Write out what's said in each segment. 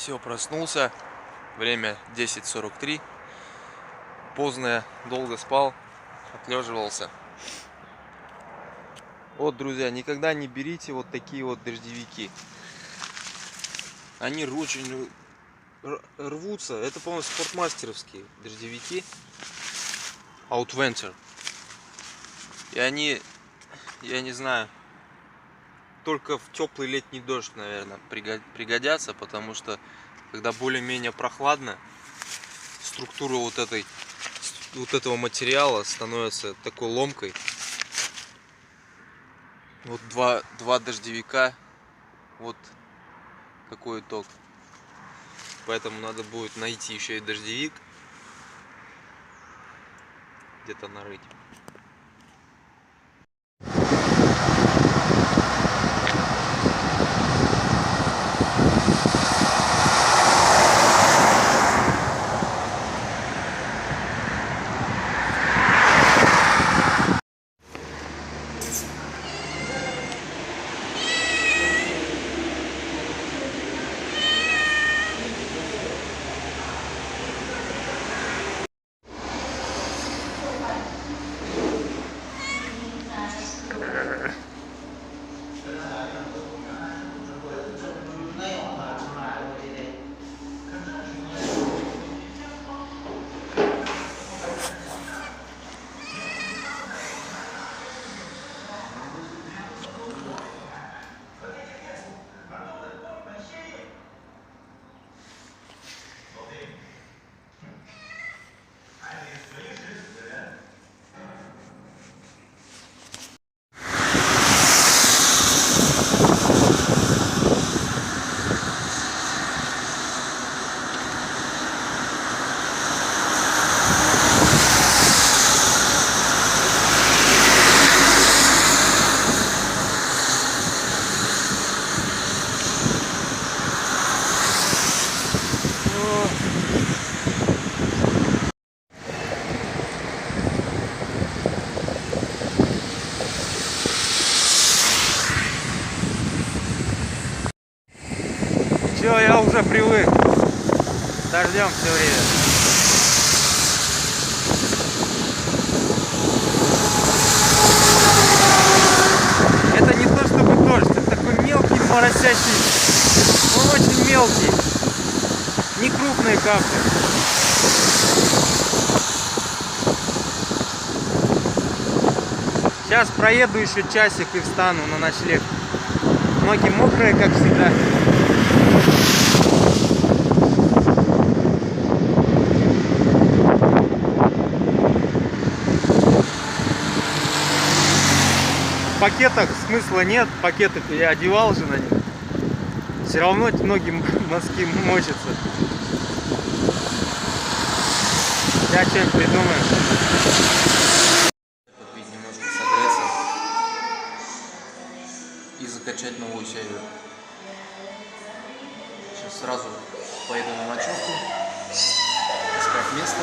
Все, проснулся. Время 10:43. Поздно я долго спал, отлеживался. Вот, друзья, никогда не берите вот такие вот дождевики. Они очень рвутся. Это, по-моему, спортмастеровские дождевики. Outventure. И они, я не знаю, только в теплый летний дождь, наверное, пригодятся, потому что когда более-менее прохладно, структура вот этого материала становится такой ломкой. Вот два дождевика, вот какой итог. Поэтому надо будет найти еще и дождевик, где-то нарыть. Все, я уже привык. Дождем все время. Это не то чтобы дождь, это такой мелкий моросящий. Он очень мелкий. Не крупные капли. Сейчас проеду еще часик и встану на ночлег. Ноги мокрые, как всегда. В пакетах смысла нет, пакеты я одевал же на них. Все равно ноги носки мочатся. Я что-нибудь придумаю. Попить немножко, согреться и закачать новую серию. Сейчас сразу поеду на ночевку, искать место.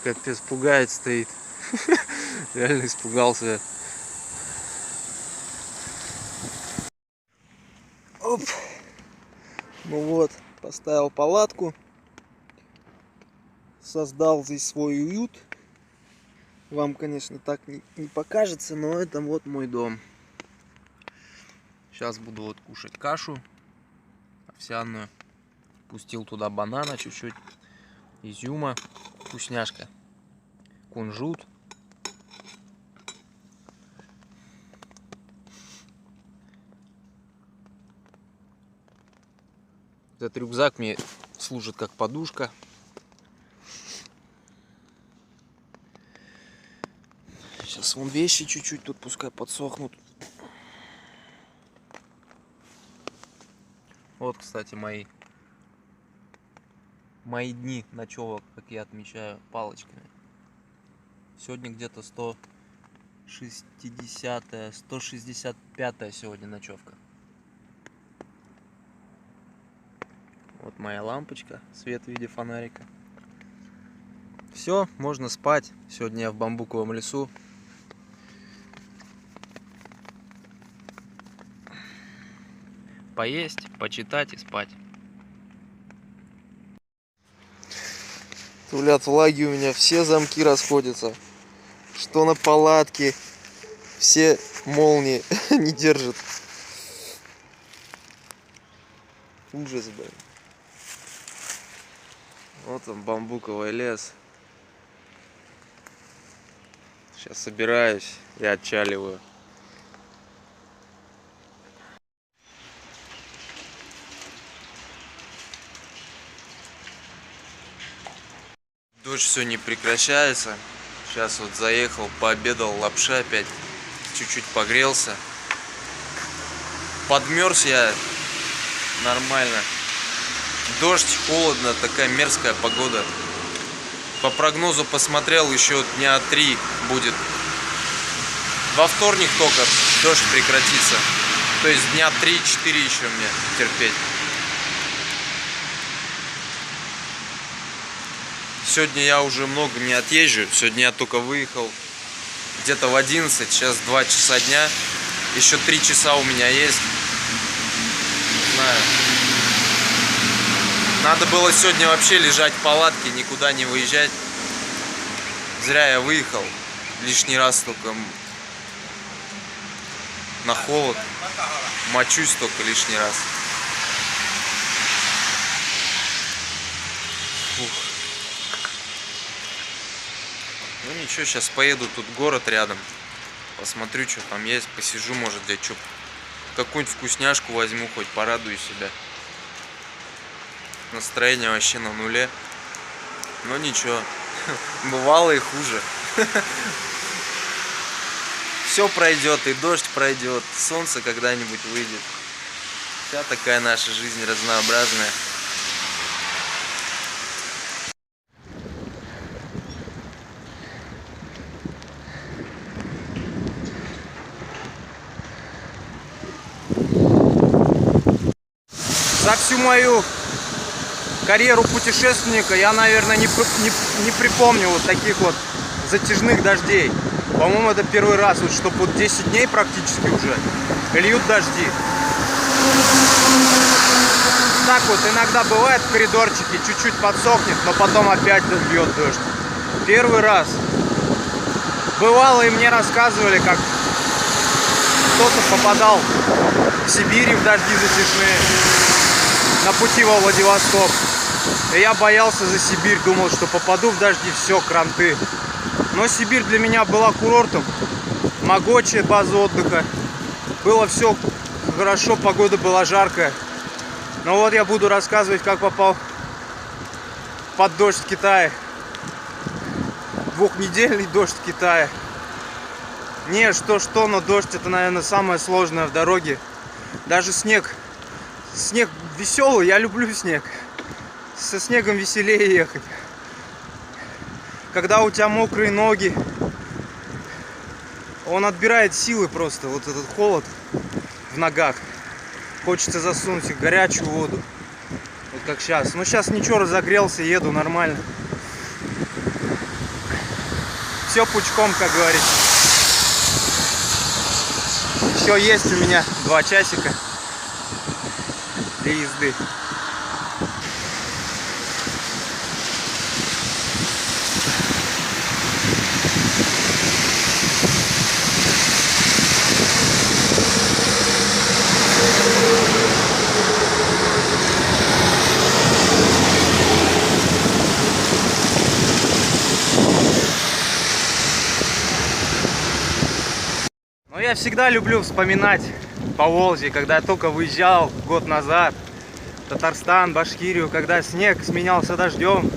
Капец, пугает стоит. Реально испугался. Оп. Ну вот, поставил палатку. Создал здесь свой уют. Вам, конечно, так не покажется, но это вот мой дом. Сейчас буду вот кушать кашу овсяную. Пустил туда банана чуть-чуть, изюма, вкусняшка, кунжут. Этот рюкзак мне служит как подушка. Сейчас вон вещи чуть-чуть тут пускай подсохнут. Вот, кстати, мои дни ночевок, как я отмечаю, палочками. Сегодня где-то 160-я, 165-я сегодня ночевка. Вот моя лампочка, свет в виде фонарика. Все, можно спать. Сегодня я в бамбуковом лесу. Поесть, почитать и спать. Туля, от влаги у меня все замки расходятся. Что на палатке, все молнии не держат. Ужас, блин. Вот он, бамбуковый лес. Сейчас собираюсь и отчаливаю. Дождь все не прекращается. Сейчас вот заехал, пообедал, лапша опять. Чуть-чуть погрелся. Подмерз я нормально. Дождь, холодно, такая мерзкая погода. По прогнозу посмотрел, еще дня 3 будет. Во вторник только дождь прекратится. То есть дня 3-4 еще мне терпеть. Сегодня я уже много не отъезжу. Сегодня я только выехал где-то в 11. Сейчас 2 часа дня. Еще 3 часа у меня есть. Не знаю. Надо было сегодня вообще лежать в палатке, никуда не выезжать. Зря я выехал. Лишний раз только на холод. Мочусь только лишний раз. Фух. Ну ничего, сейчас поеду, тут город рядом. Посмотрю, что там есть. Посижу, может, где что. Какую-нибудь вкусняшку возьму, хоть порадую себя. Настроение вообще на нуле. Но ничего. Бывало и хуже. Все пройдет, и дождь пройдет, солнце когда-нибудь выйдет. Вся такая наша жизнь разнообразная. За всю мою карьеру путешественника я, наверное, не припомню вот таких вот затяжных дождей. По-моему, это первый раз, вот, чтобы вот 10 дней практически уже льют дожди. Так вот, иногда бывает в коридорчике, чуть-чуть подсохнет, но потом опять льет дождь. Первый раз. Бывало, и мне рассказывали, как кто-то попадал в Сибири в дожди затяжные на пути во Владивосток. И я боялся за Сибирь, думал, что попаду в дожди, все, кранты. Но Сибирь для меня была курортом, могучая база отдыха. Было все хорошо, погода была жаркая. Но вот я буду рассказывать, как попал под дождь в Китае. Двухнедельный дождь в Китае. Не, что, но дождь — это, наверное, самое сложное в дороге. Даже снег. Снег веселый, я люблю снег. Со снегом веселее ехать. Когда у тебя мокрые ноги, он отбирает силы просто, вот этот холод в ногах. Хочется засунуть их в горячую воду. Вот как сейчас. Но сейчас ничего, разогрелся, еду нормально. Все пучком, как говорится. Еще есть у меня 2 часика для езды. Я всегда люблю вспоминать Поволжье, когда я только выезжал год назад, Татарстан, Башкирию, когда снег сменялся дождем,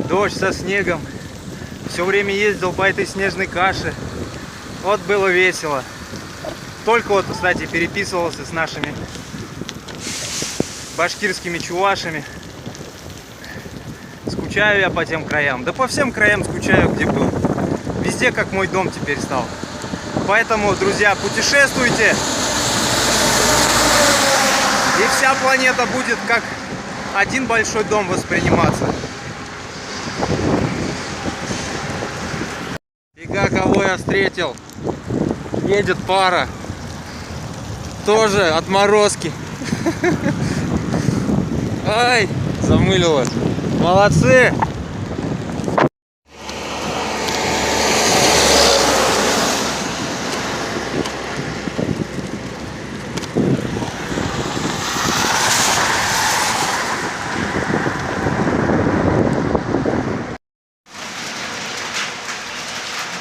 дождь со снегом, все время ездил по этой снежной каше. Вот было весело. Только вот, кстати, переписывался с нашими башкирскими чувашами. Скучаю я по тем краям. Да по всем краям скучаю, где был. Везде как мой дом теперь стал. Поэтому, друзья, путешествуйте, и вся планета будет как один большой дом восприниматься. кого я встретил. Едет пара. Тоже отморозки. Ай, замылило. Молодцы.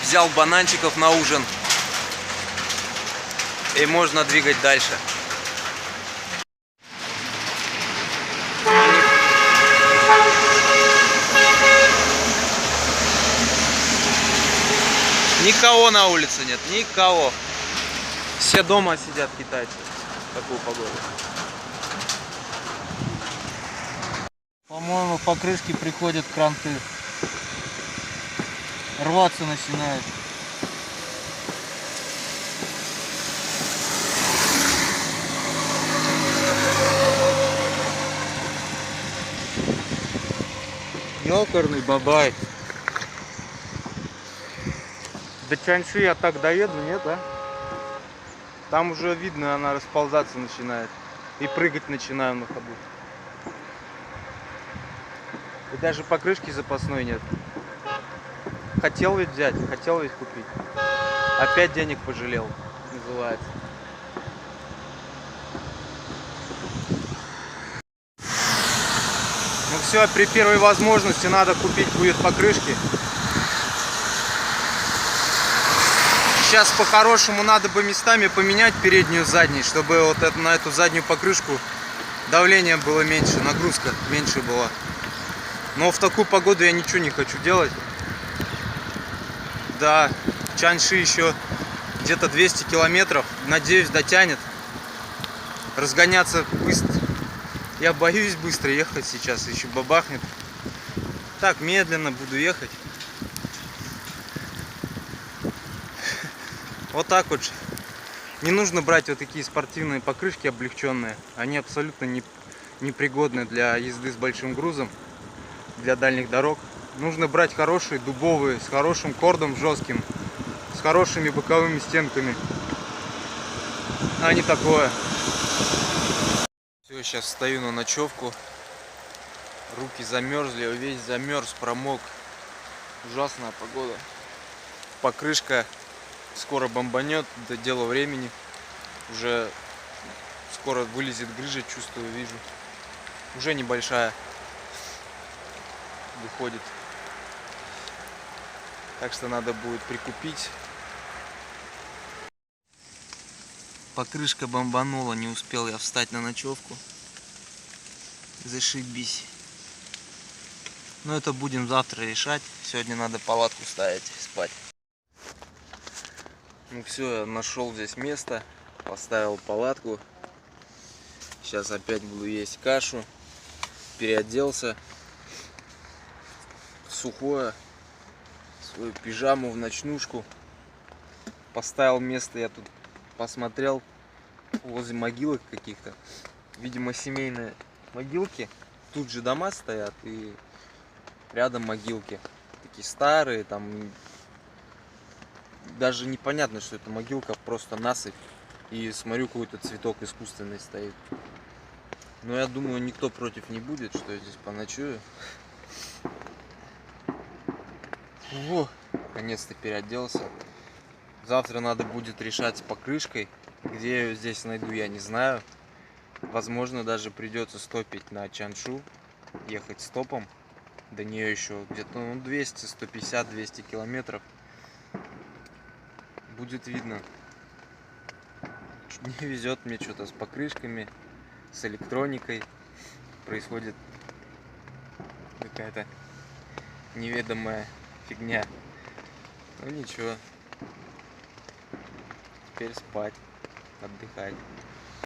Взял бананчиков на ужин. И можно двигать дальше. Никого на улице нет, никого. Все дома сидят китайцы в такую погоду. По-моему, по крышке приходят кранты. Рваться начинает. Ёкарный бабай. До Чаньши я так доеду, нет, да? Там уже видно, она расползаться начинает. И прыгать начинаю на ходу. И даже покрышки запасной нет. Хотел ведь взять, хотел ведь купить. Опять денег пожалел, называется. Ну все, при первой возможности надо купить будет покрышки. Сейчас по-хорошему надо бы местами поменять переднюю и заднюю, чтобы вот это, на эту заднюю покрышку давление было меньше, нагрузка меньше была. Но в такую погоду я ничего не хочу делать. Да, Чаньши еще где-то 200 километров. Надеюсь, дотянет. Разгоняться быстро. Я боюсь быстро ехать сейчас, еще бабахнет. Так, медленно буду ехать. Вот так вот. Не нужно брать вот такие спортивные покрышки облегченные. Они абсолютно непригодны для езды с большим грузом, для дальних дорог. Нужно брать хорошие, дубовые, с хорошим кордом жестким, с хорошими боковыми стенками. А не такое. Все, сейчас стою на ночевку. Руки замерзли, весь замерз, промок. Ужасная погода. Покрышка скоро бомбанет, это дело времени. Уже скоро вылезет грыжа, чувствую, вижу. Уже небольшая выходит. Так что надо будет прикупить. Покрышка бомбанула, не успел я встать на ночевку. Зашибись. Но это будем завтра решать. Сегодня надо палатку ставить, спать. Ну все, я нашел здесь место, поставил палатку. Сейчас опять буду есть кашу. Переоделся в сухое, свою пижаму, в ночнушку. Поставил место, я тут посмотрел возле могилок каких-то. Видимо, семейные могилки. Тут же дома стоят и рядом могилки. Такие старые, там даже непонятно, что это могилка, просто насыпь. И смотрю, какой-то цветок искусственный стоит. Но я думаю, никто против не будет, что я здесь поночую. О, наконец-то переоделся. Завтра надо будет решать с покрышкой. Где я ее здесь найду, я не знаю. Возможно, даже придется стопить на Чаншу. Ехать стопом. До нее еще где-то 200, 150, 200 километров. Будет видно. Не везет мне что-то с покрышками, с электроникой. Происходит какая-то неведомая фигня. Ну ничего. Теперь спать, отдыхать.